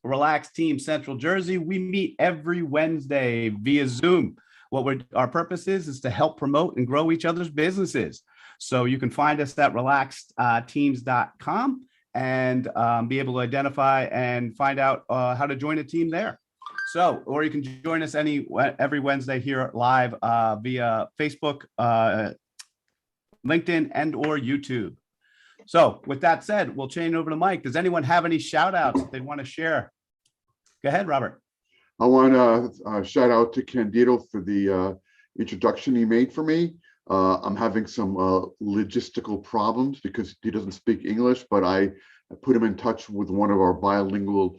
Relax Team Central Jersey. We meet every Wednesday via Zoom. Our purpose is to help promote and grow each other's businesses. So you can find us at relaxedteams.com and be able to identify and find out how to join a team there. So, or you can join us every Wednesday here live via Facebook, LinkedIn, and or YouTube. So with that said, we'll change over to Mike. Does anyone have any shout outs that they want to share? Go ahead, Robert. I want to shout out to Candido for the introduction he made for me. I'm having some logistical problems because he doesn't speak English, but I put him in touch with one of our bilingual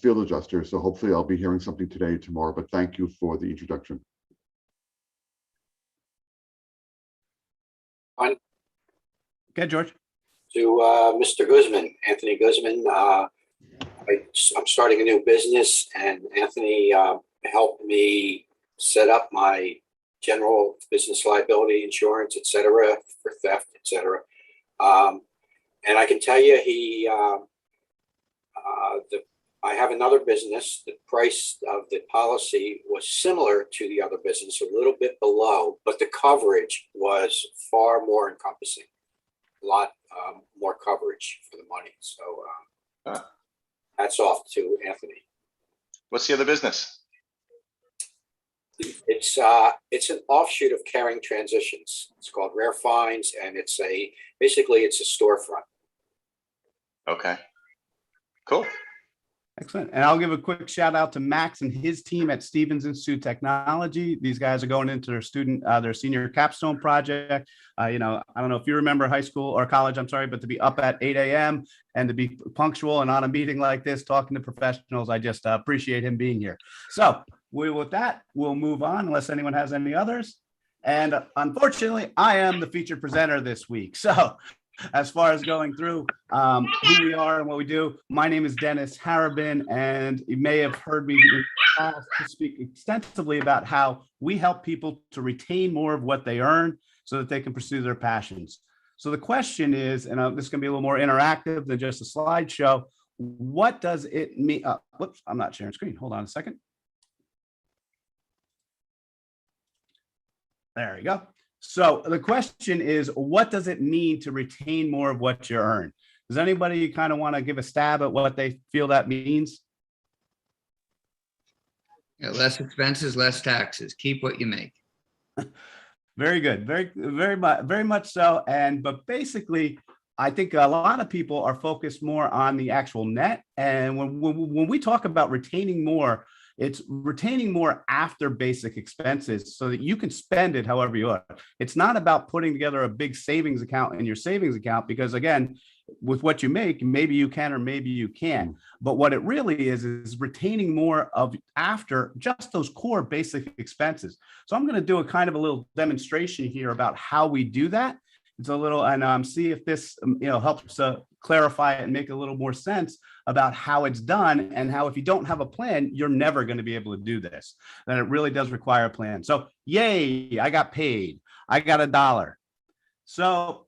field adjusters. So hopefully I'll be hearing something today or tomorrow, but thank you for the introduction. Fine. Okay, George. To Mr. Guzman, Anthony Guzman. I'm starting a new business, and Anthony helped me set up my general business liability insurance, et cetera, for theft, et cetera. And I can tell you, I have another business. The price of the policy was similar to the other business, a little bit below, but the coverage was far more encompassing, a lot more coverage for the money. So hats off to Anthony. What's the other business? It's an offshoot of Caring Transitions. It's called Rare Finds, and basically it's a storefront. Okay, cool. Excellent. And I'll give a quick shout out to Max and his team at Stevens Institute Technology. These guys are going into their senior capstone project. I don't know if you remember high school or college, I'm sorry, but to be up at 8 a.m. and to be punctual and on a meeting like this, talking to professionals, I just appreciate him being here. So with that, we'll move on unless anyone has any others. And unfortunately, I am the featured presenter this week. So as far as going through who we are and what we do, my name is Dennis Harabin, and you may have heard me in the past to speak extensively about how we help people to retain more of what they earn so that they can pursue their passions. So the question is, and this is going to be a little more interactive than just a slideshow, what does it mean? Whoops, I'm not sharing screen. Hold on a second. There you go. So the question is, what does it mean to retain more of what you earn? Does anybody kind of want to give a stab at what they feel that means? Yeah, less expenses, less taxes. Keep what you make. Very good. Very much so. But basically, I think a lot of people are focused more on the actual net. And when we talk about retaining more, it's retaining more after basic expenses so that you can spend it however you want. It's not about putting together a big savings account in your savings account, because again, with what you make, maybe you can or maybe you can. But what it really is retaining more of after just those core basic expenses. So I'm going to do a kind of a little demonstration here about how we do that. It's a little, and see if this helps clarify it and make a little more sense about how it's done, and how if you don't have a plan, you're never going to be able to do this. Then it really does require a plan. So yay, I got paid. I got $1. So,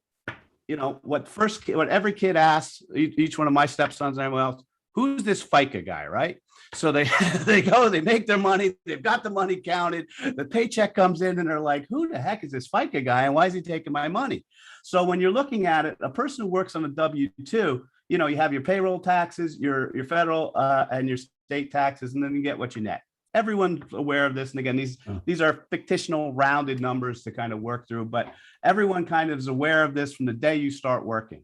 what every kid asks, each one of my stepsons and everyone else, who's this FICA guy, right? So they they make their money, they've got the money counted, the paycheck comes in and they're like, who the heck is this FICA guy and why is he taking my money? So when you're looking at it, a person who works on a W-2, you have your payroll taxes, your federal and your state taxes, and then you get what you net. Everyone's aware of this. And again, these are fictional rounded numbers to kind of work through, but everyone kind of is aware of this from the day you start working.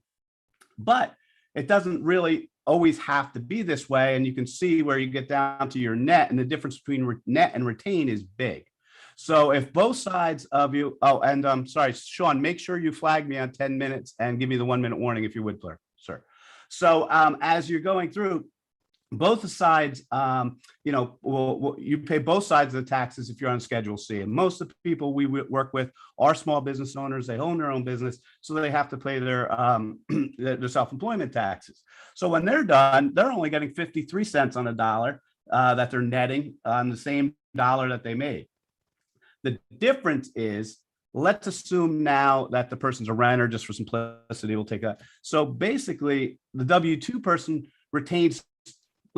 But it doesn't really always have to be this way. And you can see where you get down to your net, and the difference between net and retain is big. So if both sides of you, and I'm sorry, Sean, make sure you flag me on 10 minutes and give me the 1 minute warning if you would, sir. So as you're going through, both sides, you pay both sides of the taxes if you're on Schedule C. And most of the people we work with are small business owners. They own their own business, so they have to pay their self-employment taxes. So when they're done, they're only getting 53 cents on a dollar that they're netting on the same dollar that they made. The difference is, let's assume now that the person's a renter, just for simplicity, we'll take that. So basically, the W-2 person retains,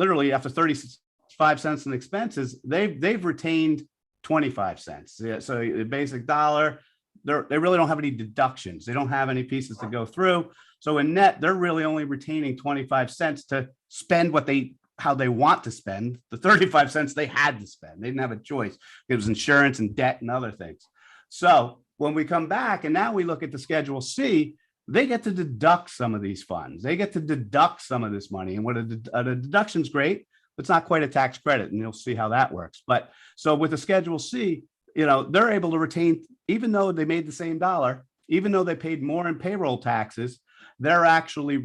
literally after 35 cents in expenses, they've retained 25 cents. Yeah, so the basic dollar, they really don't have any deductions. They don't have any pieces to go through. So in net, they're really only retaining 25 cents to spend how they want to spend. The 35 cents they had to spend. They didn't have a choice. It was insurance and debt and other things. So when we come back and now we look at the Schedule C, they get to deduct some of these funds. They get to deduct some of this money. And what a deduction is great, but it's not quite a tax credit. And you'll see how that works. But so with the Schedule C, they're able to retain, even though they made the same dollar, even though they paid more in payroll taxes, they're actually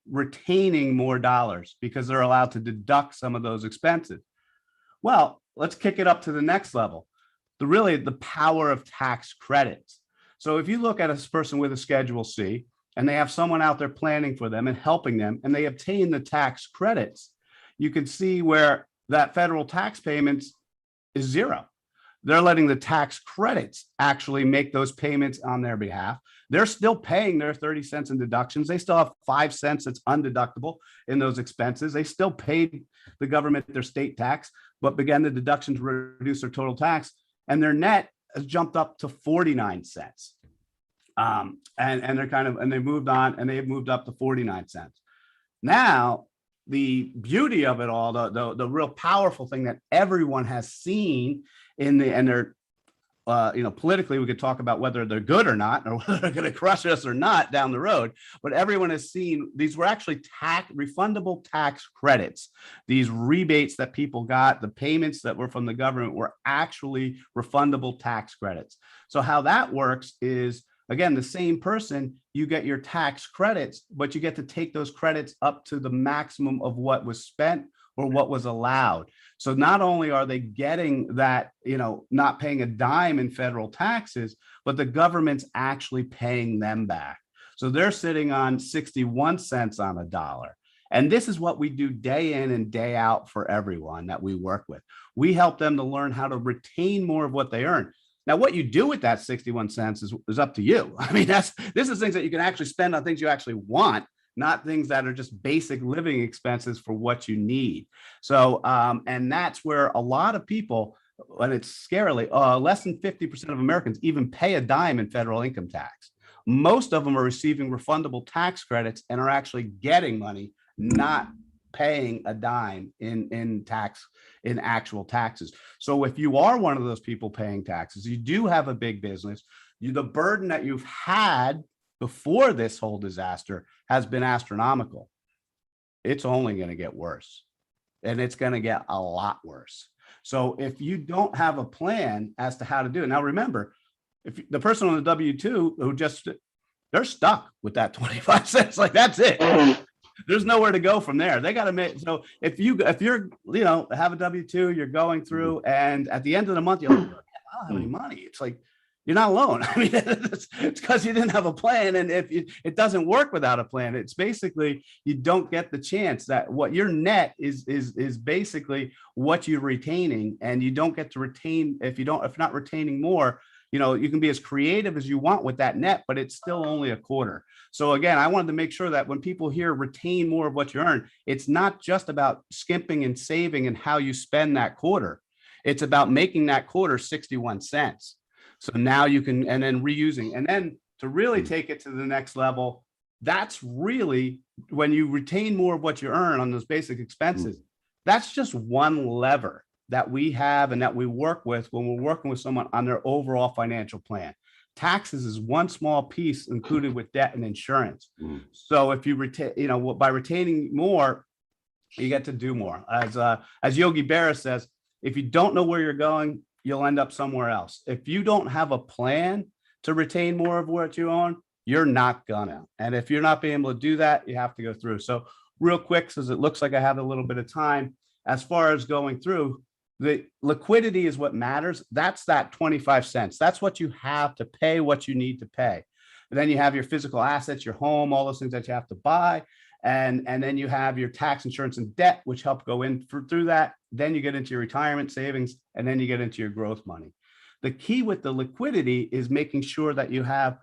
retaining more dollars because they're allowed to deduct some of those expenses. Well, let's kick it up to the next level. The power of tax credits. So if you look at a person with a Schedule C and they have someone out there planning for them and helping them, and they obtain the tax credits, you can see where that federal tax payments is zero. They're letting the tax credits actually make those payments on their behalf. They're still paying their 30 cents in deductions. They still have 5 cents that's undeductible in those expenses. They still paid the government their state tax, but began the deduction to reduce their total tax, and their net has jumped up to 49 cents. And they moved on and they've moved up to 49 cents. Now, the beauty of it all, the real powerful thing that everyone has seen politically, we could talk about whether they're good or not, or whether they're going to crush us or not down the road. But everyone has seen these were actually refundable tax credits. These rebates that people got, the payments that were from the government were actually refundable tax credits. So how that works is, again, the same person, you get your tax credits, but you get to take those credits up to the maximum of what was spent or what was allowed. So not only are they getting that, not paying a dime in federal taxes, but the government's actually paying them back. So they're sitting on 61 cents on a dollar. And this is what we do day in and day out for everyone that we work with. We help them to learn how to retain more of what they earn. Now, what you do with that 61 cents is up to you. I mean, this is things that you can actually spend on things you actually want, not things that are just basic living expenses for what you need. So, and that's where a lot of people, and it's scarily, less than 50% of Americans even pay a dime in federal income tax. Most of them are receiving refundable tax credits and are actually getting money, not paying a dime in actual taxes. So if you are one of those people paying taxes, you do have a big business, the burden that you've had before this whole disaster has been astronomical. It's only going to get worse, and it's going to get a lot worse. So if you don't have a plan as to how to do it, now remember, if the person on the W-2 who they're stuck with that 25 cents, like that's it. There's nowhere to go from there. They got to make, so if you're, have a W-2, you're going through, and at the end of the month, you're like, I don't have any money. It's like, you're not alone. I mean, it's because you didn't have a plan. And if it doesn't work without a plan, it's basically, you don't get the chance that what your net is basically what you're retaining, and you don't get to retain, if not retaining more, you can be as creative as you want with that net, but it's still only a quarter. So again, I wanted to make sure that when people hear retain more of what you earn, it's not just about skimping and saving and how you spend that quarter. It's about making that quarter 61 cents. So now you can, and then reusing, and then to really take it to the next level, that's really when you retain more of what you earn on those basic expenses. That's just one lever that we have and that we work with when we're working with someone on their overall financial plan. Taxes is one small piece included with debt and insurance. So if you retain, by retaining more, you get to do more. As Yogi Berra says, if you don't know where you're going, you'll end up somewhere else. If you don't have a plan to retain more of what you own, you're not gonna. And if you're not being able to do that, you have to go through. So real quick, because it looks like I have a little bit of time, as far as going through, the liquidity is what matters. That's that 25 cents. That's what you have to pay what you need to pay. And then you have your physical assets, your home, all those things that you have to buy. And then you have your tax, insurance, and debt, which help go in through that. Then you get into your retirement savings, and then you get into your growth money. The key with the liquidity is making sure that you have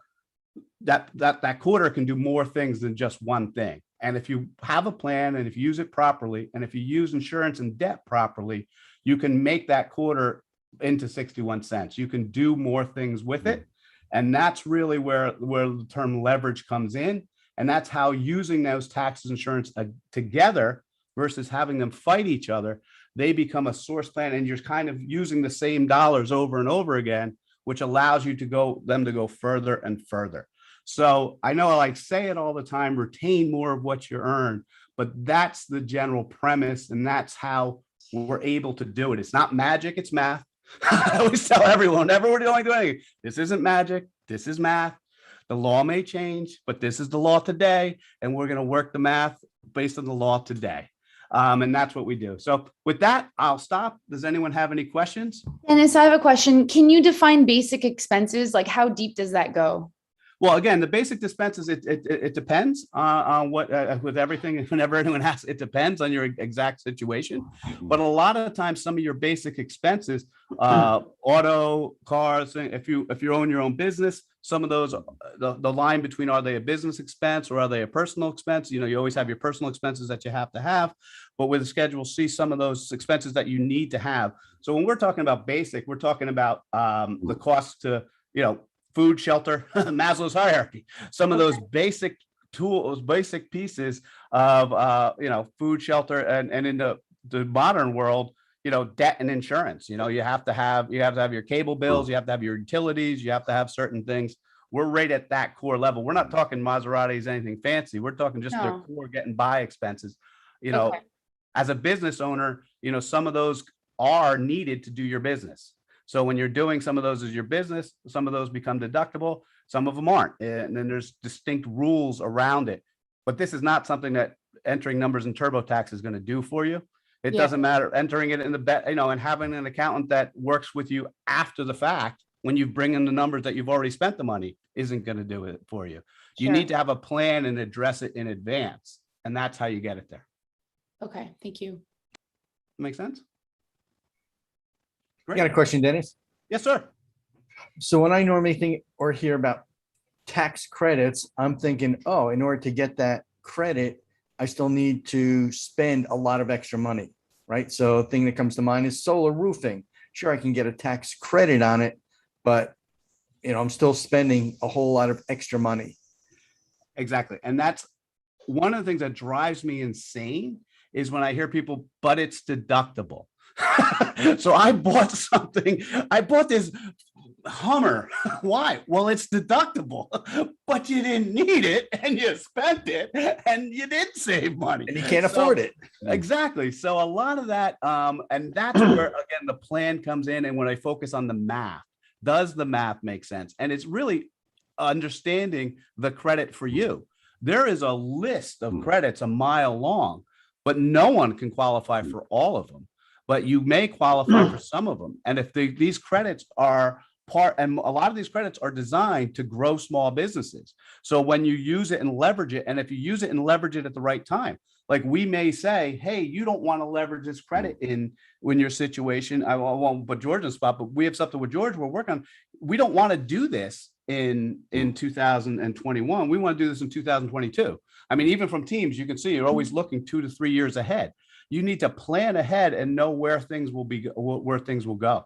that quarter can do more things than just one thing. And if you have a plan and if you use it properly, and if you use insurance and debt properly, you can make that quarter into 61 cents. You can do more things with it. And that's really where the term leverage comes in. And that's how using those taxes, insurance together versus having them fight each other, they become a source plan, and you're kind of using the same dollars over and over again, which allows you to go further and further. So I know I like say it all the time, retain more of what you earn, but that's the general premise, and that's how we're able to do it. It's not magic, it's math. I always tell everyone, never would only do anything. This isn't magic, this is math. The law may change, but this is the law today, and we're going to work the math based on the law today. And that's what we do. So with that, I'll stop. Does anyone have any questions? Dennis, I have a question. Can you define basic expenses? Like, how deep does that go? Well, again, the basic expenses, it depends on what, with everything, whenever anyone asks, it depends on your exact situation. But a lot of times, some of your basic expenses, auto, cars, if you own your own business, some of those, the line between, are they a business expense or are they a personal expense? You know, you always have your personal expenses that you have to have, but with Schedule C, some of those expenses that you need to have. So when we're talking about basic, we're talking about the cost to, food, shelter, Maslow's hierarchy, some of those basic tools, basic pieces of, food, shelter, and in the modern world, debt and insurance. You have to have your cable bills, you have to have your utilities, you have to have certain things. We're right at that core level. We're not talking Maseratis, anything fancy. We're talking just their core getting by expenses. As a business owner, some of those are needed to do your business. So when you're doing some of those as your business, some of those become deductible, some of them aren't. And then there's distinct rules around it. But this is not something that entering numbers in TurboTax is going to do for you. It doesn't matter entering it in the bet, and having an accountant that works with you after the fact, when you bring in the numbers that you've already spent the money, isn't going to do it for you. You need to have a plan and address it in advance. And that's how you get it there. Okay, thank you. Make sense? I got a question, Dennis. Yes, sir. So when I normally think or hear about tax credits, I'm thinking, oh, in order to get that credit, I still need to spend a lot of extra money, right? So a thing that comes to mind is solar roofing. Sure, I can get a tax credit on it, but I'm still spending a whole lot of extra money. Exactly. And that's one of the things that drives me insane is when I hear people, but it's deductible. So I bought this Hummer. Why? Well, it's deductible, but you didn't need it and you spent it and you did save money. And you can't afford it. Exactly. So a lot of that, and that's where, again, the plan comes in. And when I focus on the math, does the math make sense? And it's really understanding the credit for you. There is a list of credits a mile long, but no one can qualify for all of them. But you may qualify for some of them. And if these credits are and a lot of these credits are designed to grow small businesses. So when you use it and leverage it, and if you use it and leverage it at the right time, like we may say, hey, you don't want to leverage this credit when your situation, I won't put George in the spot, but we have something with George we're working on. We don't want to do this in 2021. We want to do this in 2022. I mean, even from teams, you can see you're always looking 2 to 3 years ahead. You need to plan ahead and know where things will go.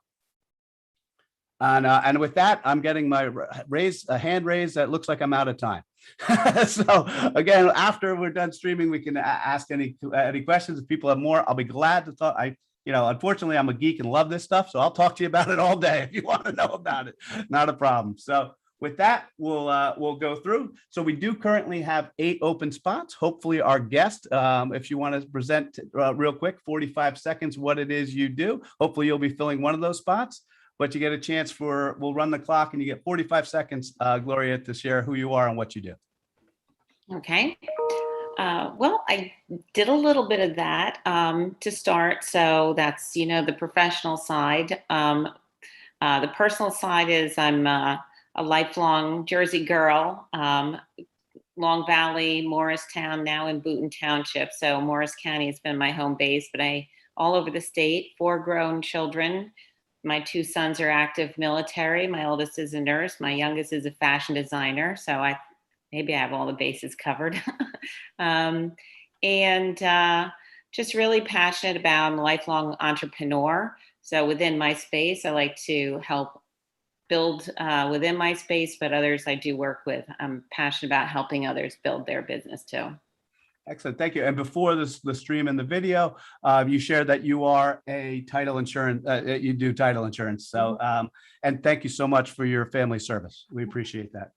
And with that, I'm getting my hand raised. That looks like I'm out of time. So again, after we're done streaming, we can ask any questions. If people have more, I'll be glad to talk. Unfortunately, I'm a geek and love this stuff, so I'll talk to you about it all day if you want to know about it. Not a problem. So with that, we'll go through. So we do currently have 8 open spots. Hopefully our guest, if you want to present real quick, 45 seconds, what it is you do. Hopefully you'll be filling one of those spots, but you get a chance we'll run the clock and you get 45 seconds, Gloria, to share who you are and what you do. Okay. Well, I did a little bit of that to start. So that's, the professional side. The personal side is I'm a lifelong Jersey girl, Long Valley, Morristown, now in Boonton Township. So Morris County has been my home base, but all over the state, 4 grown children. My 2 sons are active military. My oldest is a nurse. My youngest is a fashion designer. So I maybe I have all the bases covered. And just really passionate about, I'm a lifelong entrepreneur. So within my space, I like to help build within my space, but others I do work with. I'm passionate about helping others build their business too. Excellent. Thank you. And before the stream and the video, you shared that you are a title insurance, you do title insurance. So, and thank you so much for your family service. We appreciate that.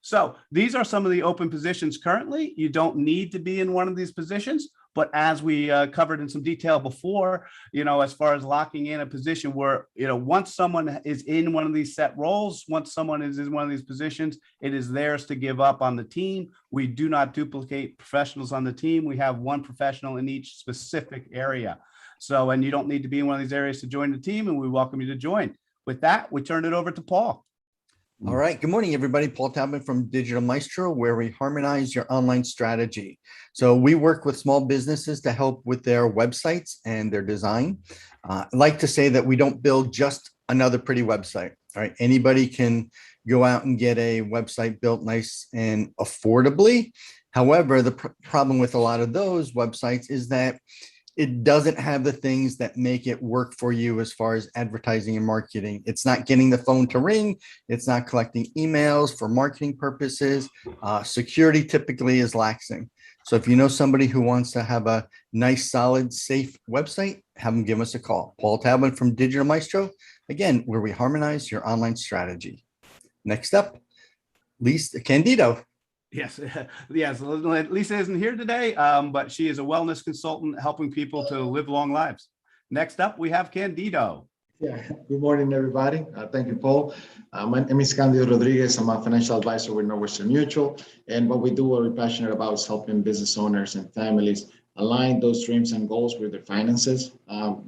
So these are some of the open positions currently. You don't need to be in one of these positions, but as we covered in some detail before, as far as locking in a position where, once someone is in one of these set roles, once someone is in one of these positions, it is theirs to give up on the team. We do not duplicate professionals on the team. We have one professional in each specific area. So, and you don't need to be in one of these areas to join the team, and we welcome you to join. With that, we turn it over to Paul. All right. Good morning, everybody. Paul Talbot from Digital Maestro, where we harmonize your online strategy. So we work with small businesses to help with their websites and their design. I like to say that we don't build just another pretty website. All right. Anybody can go out and get a website built nice and affordably. However, the problem with a lot of those websites is that it doesn't have the things that make it work for you as far as advertising and marketing. It's not getting the phone to ring. It's not collecting emails for marketing purposes. Security typically is laxing. So if you know somebody who wants to have a nice, solid, safe website, have them give us a call. Paul Talbot from Digital Maestro, again, where we harmonize your online strategy. Next up, Lisa Candido. Yes, yes. Lisa isn't here today, but she is a wellness consultant helping people to live long lives. Next up, we have Candido. Yeah, good morning, everybody. Thank you, Paul. My name is Candido Rodriguez. I'm a financial advisor with Northwestern Mutual. And what we do, what we're passionate about is helping business owners and families align those dreams and goals with their finances.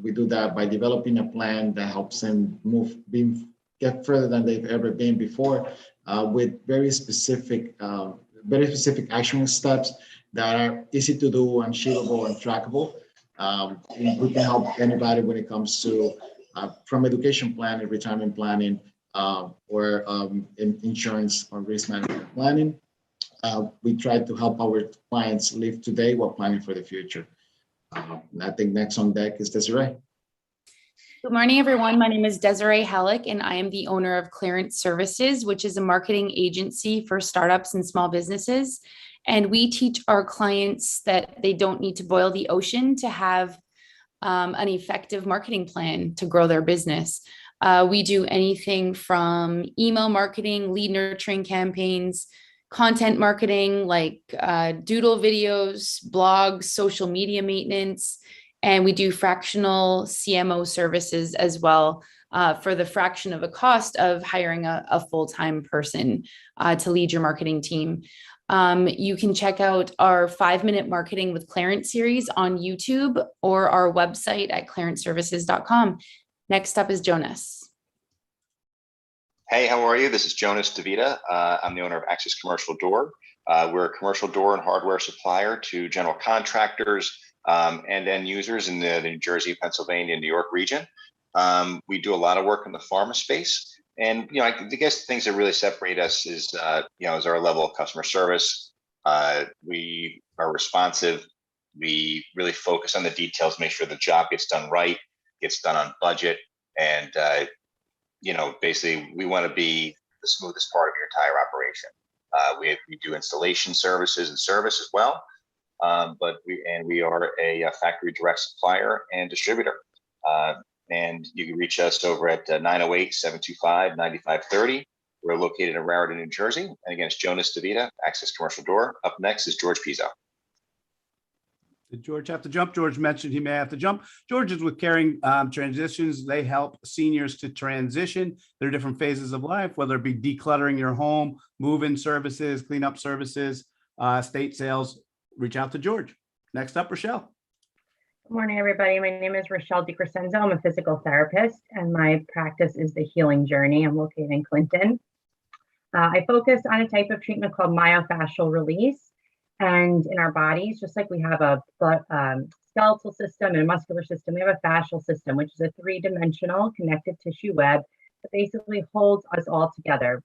We do that by developing a plan that helps them get further than they've ever been before, with very specific action steps that are easy to do, achievable, and trackable. We can help anybody when it comes to from education planning, retirement planning, or in insurance or risk management planning. We try to help our clients live today while planning for the future. And I think next on deck is Desiree. Good morning, everyone. My name is Desiree Halleck, and I am the owner of Clearance Services, which is a marketing agency for startups and small businesses. And we teach our clients that they don't need to boil the ocean to have an effective marketing plan to grow their business. We do anything from email marketing, lead nurturing campaigns, content marketing like doodle videos, blogs, social media maintenance, and we do fractional CMO services as well for the fraction of a cost of hiring a full-time person to lead your marketing team. You can check out our 5-minute marketing with Clarence series on YouTube or our website at clarenceservices.com. Next up is Jonas. Hey, how are you? This is Jonas DeVita. I'm the owner of Access Commercial Door. We're a commercial door and hardware supplier to general contractors and end users in the New Jersey, Pennsylvania, New York region. We do a lot of work in the pharma space. And, I guess the things that really separate us is, is our level of customer service. We are responsive. We really focus on the details, make sure the job gets done right, gets done on budget. And, basically we want to be the smoothest part of your entire operation. We do installation services and service as well. But we are a factory direct supplier and distributor. And you can reach us over at 908-725-9530. We're located in Raritan, New Jersey. And again, it's Jonas DeVita, Access Commercial Door. Up next is George Pizzo. Did George have to jump? George mentioned he may have to jump. George is with Caring Transitions. They help seniors to transition their different phases of life, whether it be decluttering your home, move-in services, cleanup services, estate sales. Reach out to George. Next up, Rochelle. Good morning, everybody. My name is Rochelle DiCrescenzo. I'm a physical therapist, and my practice is the Healing Journey. I'm located in Clinton. I focus on a type of treatment called myofascial release. And in our bodies, just like we have a skeletal system and a muscular system, we have a fascial system, which is a 3-dimensional connective tissue web that basically holds us all together,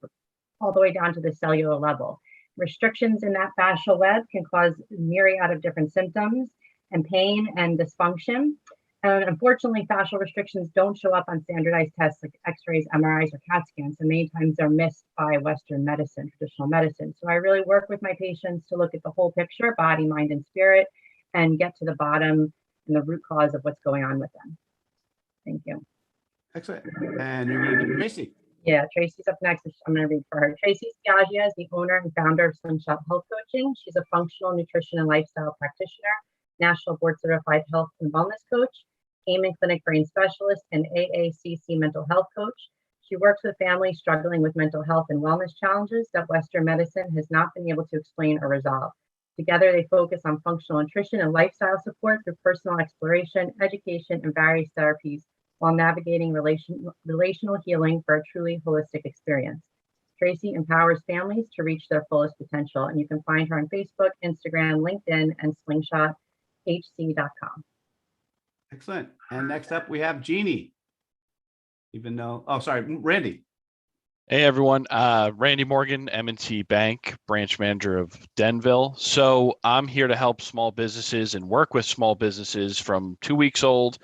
all the way down to the cellular level. Restrictions in that fascial web can cause myriad of different symptoms and pain and dysfunction. And unfortunately, fascial restrictions don't show up on standardized tests like x-rays, MRIs, or CAT scans, and many times they're missed by Western medicine, traditional medicine. So I really work with my patients to look at the whole picture, body, mind, and spirit, and get to the bottom and the root cause of what's going on with them. Thank you. Excellent. And you're going to do Tracy. Yeah, Tracy's up next. I'm going to read for her. Tracy Spiaggia is the owner and founder of Slingshot Health Coaching. She's a functional nutrition and lifestyle practitioner, national board certified health and wellness coach, Amen Clinic brain specialist, and AACC mental health coach. She works with families struggling with mental health and wellness challenges that Western medicine has not been able to explain or resolve. Together, they focus on functional nutrition and lifestyle support through personal exploration, education, and various therapies while navigating relational healing for a truly holistic experience. Tracy empowers families to reach their fullest potential, and you can find her on Facebook, Instagram, LinkedIn, and slingshothc.com. Excellent. And next up, we have Jeannie. Even though, oh, sorry, Randy. Hey everyone, Randy Morgan, M&T Bank, branch manager of Denville. So I'm here to help small businesses and work with small businesses from 2 weeks old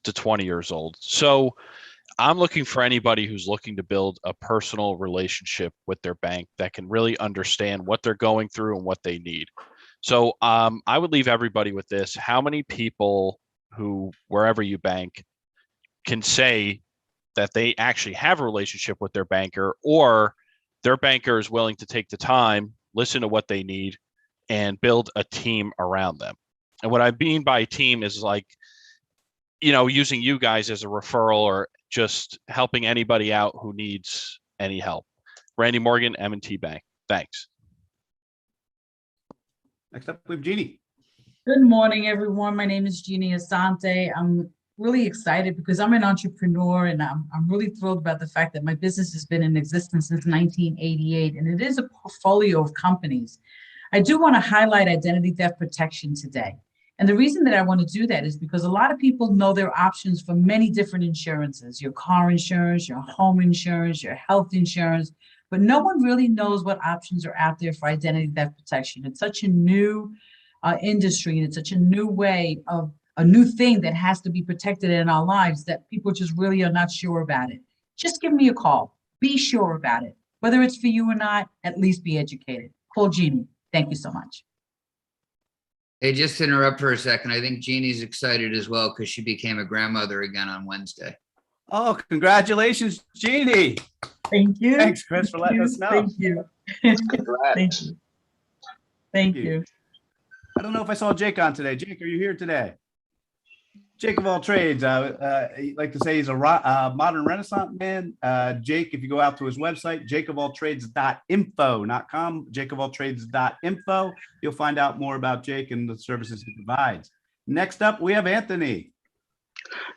to 20 years old. So I'm looking for anybody who's looking to build a personal relationship with their bank that can really understand what they're going through and what they need. So I would leave everybody with this. How many people who, wherever you bank, can say that they actually have a relationship with their banker, or their banker is willing to take the time, listen to what they need, and build a team around them? And what I mean by team is like, you know, using you guys as a referral or just helping anybody out who needs any help. Randy Morgan, M&T Bank. Thanks. Next up, we have Jeannie. Good morning, everyone. My name is Jeannie Asante. I'm really excited because I'm an entrepreneur, and I'm really thrilled about the fact that my business has been in existence since 1988, and it is a portfolio of companies. I do want to highlight identity theft protection today. And the reason that I want to do that is because a lot of people know their options for many different insurances, your car insurance, your home insurance, your health insurance, but no one really knows what options are out there for identity theft protection. It's such a new industry, and it's such a new way of a new thing that has to be protected in our lives that people just really are not sure about it. Just give me a call. Be sure about it. Whether it's for you or not, at least be educated. Call Jeannie. Thank you so much. Hey, just to interrupt for a second. I think Jeannie's excited as well because she became a grandmother again on Wednesday. Oh, congratulations, Jeannie. Thank you. Thanks, Chris, for letting us know. Thank you. Thank you. Thank you. I don't know if I saw Jake on today. Jake, are you here today? Jake of all trades. He'd like to say he's a modern Renaissance man. Jake, if you go out to his website, jakeofalltrades.info, not com, jakeofalltrades.info, you'll find out more about Jake and the services he provides. Next up, we have Anthony.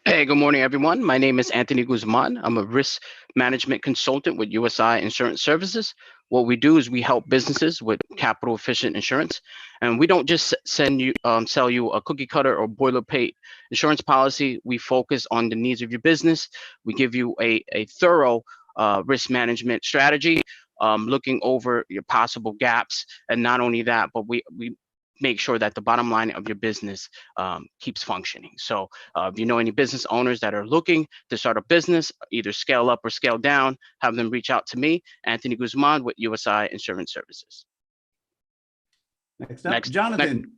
Hey, good morning, everyone. My name is Anthony Guzman. I'm a risk management consultant with USI Insurance Services. What we do is we help businesses with capital efficient insurance. And we don't just sell you a cookie cutter or boilerplate insurance policy. We focus on the needs of your business. We give you a thorough risk management strategy, looking over your possible gaps. And not only that, but we make sure that the bottom line of your business keeps functioning. So if you know any business owners that are looking to start a business, either scale up or scale down, have them reach out to me, Anthony Guzman with USI Insurance Services. Next up, Jonathan.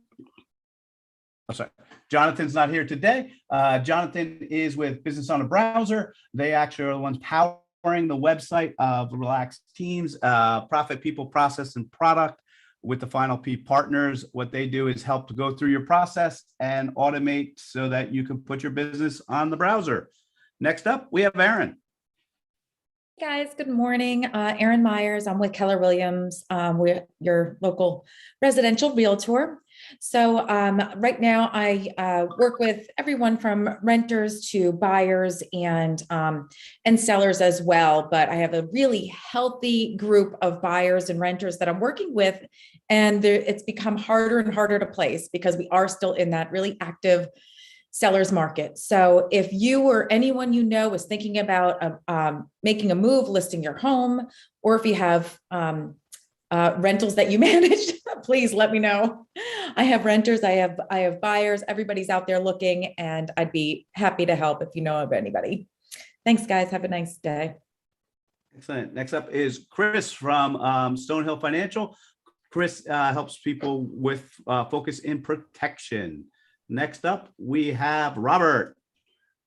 Oh, sorry. Jonathan's not here today. Jonathan is with Business on a Browser. They actually are the ones powering the website of Relaxed Teams, Profit, People, Process, and Product. With the Final P partners, what they do is help to go through your process and automate so that you can put your business on the browser. Next up, we have Aaron. Hey guys, good morning. Erin Myers. I'm with Keller Williams. We're your local residential realtor. So right now I work with everyone from renters to buyers and sellers as well. But I have a really healthy group of buyers and renters that I'm working with, and it's become harder and harder to place because we are still in that really active seller's market. So if you or anyone you know is thinking about making a move, listing your home, or if you have rentals that you manage, please let me know. I have renters, I have buyers, everybody's out there looking, and I'd be happy to help if you know of anybody. Thanks, guys. Have a nice day. Excellent. Next up is Chris from Stonehill Financial. Chris helps people with focus in protection. Next up, we have Robert.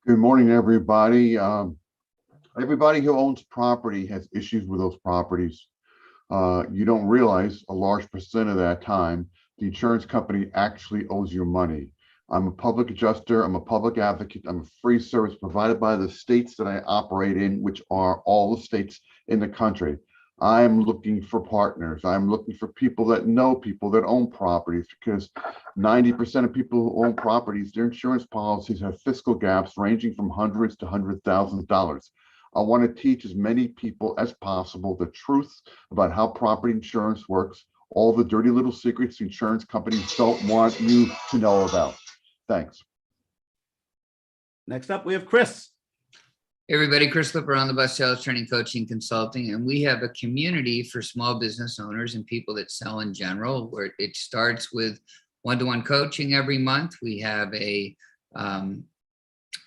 Good morning, everybody. Everybody who owns property has issues with those properties. You don't realize a large percent of that time, the insurance company actually owes you money. I'm a public adjuster. I'm a public advocate. I'm a free service provided by the states that I operate in, which are all the states in the country. I'm looking for partners. I'm looking for people that know people that own properties, because 90% of people who own properties, their insurance policies have fiscal gaps ranging from hundreds to $100,000. I want to teach as many people as possible the truth about how property insurance works, all the dirty little secrets insurance companies don't want you to know about. Thanks. Next up, we have Chris. Hey everybody, Chris Lipper on the bus sales training, coaching, consulting, and we have a community for small business owners and people that sell in general, where it starts with one-to-one coaching every month. We have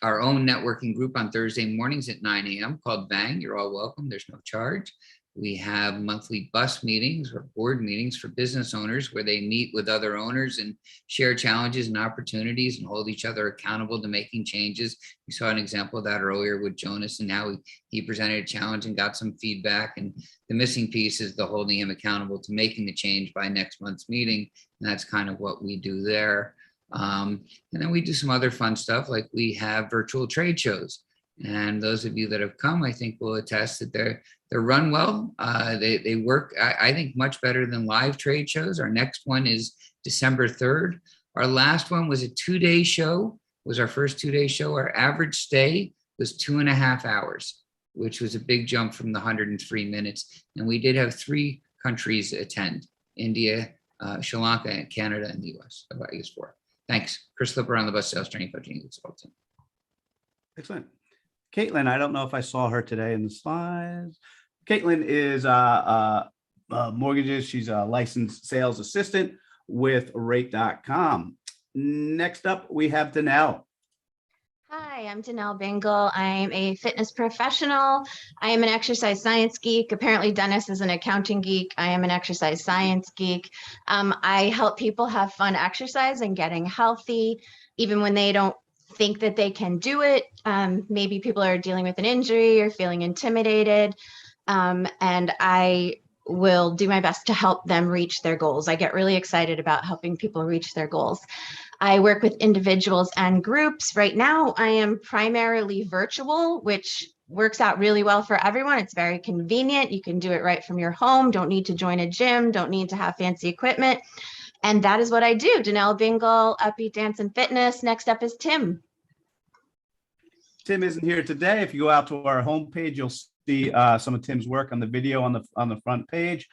our own networking group on Thursday mornings at 9 a.m. called Bang. You're all welcome. There's no charge. We have monthly bus meetings or board meetings for business owners where they meet with other owners and share challenges and opportunities and hold each other accountable to making changes. We saw an example of that earlier with Jonas, and how he presented a challenge and got some feedback. And the missing piece is the holding him accountable to making the change by next month's meeting. And that's kind of what we do there. And then we do some other fun stuff, like we have virtual trade shows. And those of you that have come, I think will attest that they're run well. They work, I think, much better than live trade shows. Our next one is December 3rd. Our last one was a 2-day show, was our first 2-day show. Our average stay was 2.5 hours, which was a big jump from the 103 minutes. And we did have 3 countries attend: India, Sri Lanka, and Canada, and the US. I guess 4. Thanks. Chris Lipper on the bus sales training, coaching, and consulting. Excellent. Caitlin, I don't know if I saw her today in the slides. Caitlin is mortgages. She's a licensed sales assistant with rate.com. Next up, we have Danelle. Hi, I'm Danelle Bingle. I'm a fitness professional. I am an exercise science geek. Apparently Dennis is an accounting geek. I am an exercise science geek. I help people have fun exercise and getting healthy, even when they don't think that they can do it. Maybe people are dealing with an injury or feeling intimidated. And I will do my best to help them reach their goals. I get really excited about helping people reach their goals. I work with individuals and groups. Right now, I am primarily virtual, which works out really well for everyone. It's very convenient. You can do it right from your home. Don't need to join a gym. Don't need to have fancy equipment. And that is what I do. Danelle Bingle, Upbeat Dance and Fitness. Next up is Tim. Tim isn't here today. If you go out to our homepage, you'll see some of Tim's work on the video on the front page.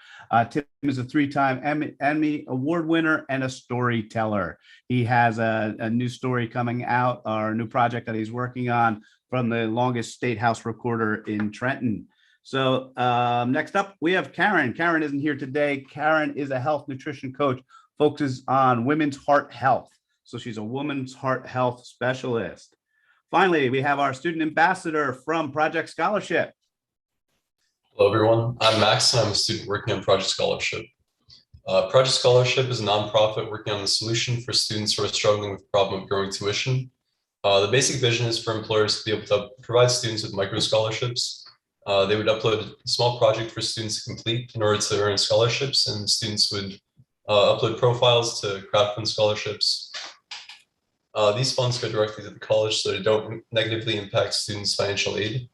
Tim is a 3-time Emmy Award winner and a storyteller. He has a new story coming out, or a new project that he's working on, from the longest state house recorder in Trenton. So next up, we have Karen. Karen isn't here today. Karen is a health nutrition coach, focuses on women's heart health. So she's a women's heart health specialist. Finally, we have our student ambassador from Project Scholarship. Hello, everyone. I'm Max, and I'm a student working on Project Scholarship. Project Scholarship is a nonprofit working on the solution for students who are struggling with the problem of growing tuition. The basic vision is for employers to be able to provide students with micro scholarships. They would upload a small project for students to complete in order to earn scholarships, and students would upload profiles to crowdfund scholarships. These funds go directly to the college, so they don't negatively impact students' financial aid.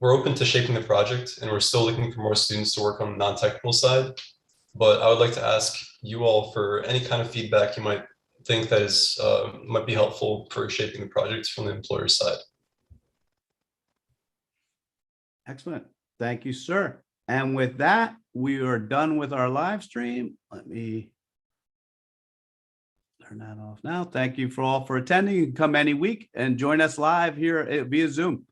We're open to shaping the project, and we're still looking for more students to work on the non-technical side. But I would like to ask you all for any kind of feedback you might think that is might be helpful for shaping the project from the employer side. Excellent. Thank you, sir. And with that, we are done with our live stream. Let me turn that off now. Thank you for all for attending. You can come any week and join us live here via Zoom.